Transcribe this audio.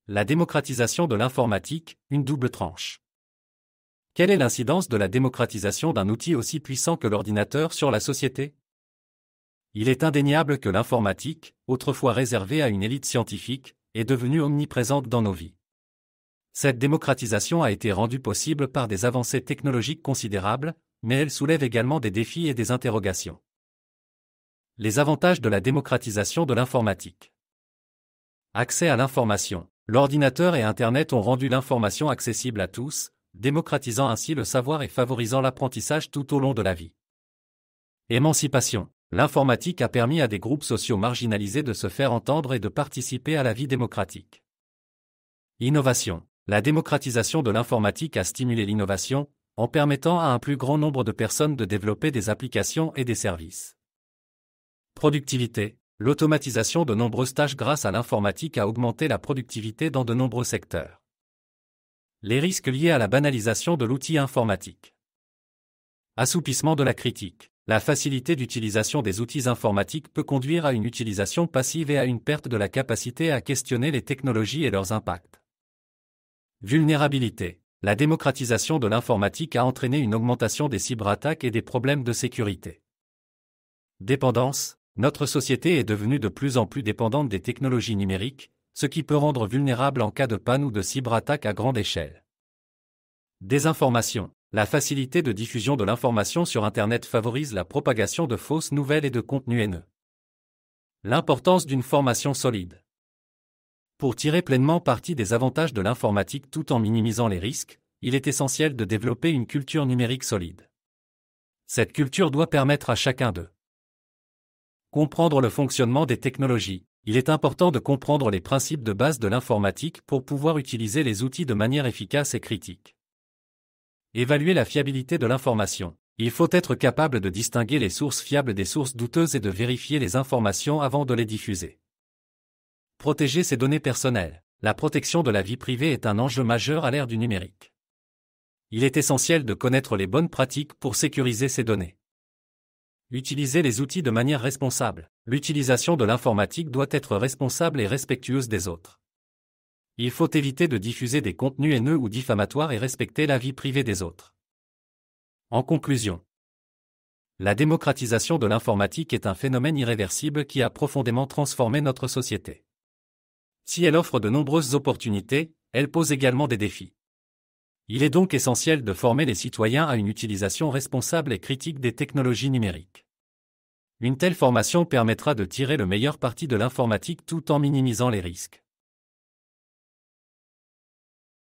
La démocratisation de l'informatique, une double tranche. Quelle est l'incidence de la démocratisation d'un outil aussi puissant que l'ordinateur sur la société? Il est indéniable que l'informatique, autrefois réservée à une élite scientifique, est devenue omniprésente dans nos vies. Cette démocratisation a été rendue possible par des avancées technologiques considérables, mais elle soulève également des défis et des interrogations. Les avantages de la démocratisation de l'informatique. Accès à l'information. L'ordinateur et Internet ont rendu l'information accessible à tous, démocratisant ainsi le savoir et favorisant l'apprentissage tout au long de la vie. Émancipation. L'informatique a permis à des groupes sociaux marginalisés de se faire entendre et de participer à la vie démocratique. Innovation. La démocratisation de l'informatique a stimulé l'innovation, en permettant à un plus grand nombre de personnes de développer des applications et des services. Productivité. L'automatisation de nombreuses tâches grâce à l'informatique a augmenté la productivité dans de nombreux secteurs. Les risques liés à la banalisation de l'outil informatique. Assoupissement de la critique. La facilité d'utilisation des outils informatiques peut conduire à une utilisation passive et à une perte de la capacité à questionner les technologies et leurs impacts. Vulnérabilité. La démocratisation de l'informatique a entraîné une augmentation des cyberattaques et des problèmes de sécurité. Dépendance. Notre société est devenue de plus en plus dépendante des technologies numériques, ce qui peut rendre vulnérable en cas de panne ou de cyberattaque à grande échelle. Désinformation. La facilité de diffusion de l'information sur Internet favorise la propagation de fausses nouvelles et de contenus haineux. L'importance d'une formation solide. Pour tirer pleinement parti des avantages de l'informatique tout en minimisant les risques, il est essentiel de développer une culture numérique solide. Cette culture doit permettre à chacun de comprendre le fonctionnement des technologies. Il est important de comprendre les principes de base de l'informatique pour pouvoir utiliser les outils de manière efficace et critique. Évaluer la fiabilité de l'information. Il faut être capable de distinguer les sources fiables des sources douteuses et de vérifier les informations avant de les diffuser. Protéger ses données personnelles. La protection de la vie privée est un enjeu majeur à l'ère du numérique. Il est essentiel de connaître les bonnes pratiques pour sécuriser ces données. Utiliser les outils de manière responsable. L'utilisation de l'informatique doit être responsable et respectueuse des autres. Il faut éviter de diffuser des contenus haineux ou diffamatoires et respecter la vie privée des autres. En conclusion, la démocratisation de l'informatique est un phénomène irréversible qui a profondément transformé notre société. Si elle offre de nombreuses opportunités, elle pose également des défis. Il est donc essentiel de former les citoyens à une utilisation responsable et critique des technologies numériques. Une telle formation permettra de tirer le meilleur parti de l'informatique tout en minimisant les risques.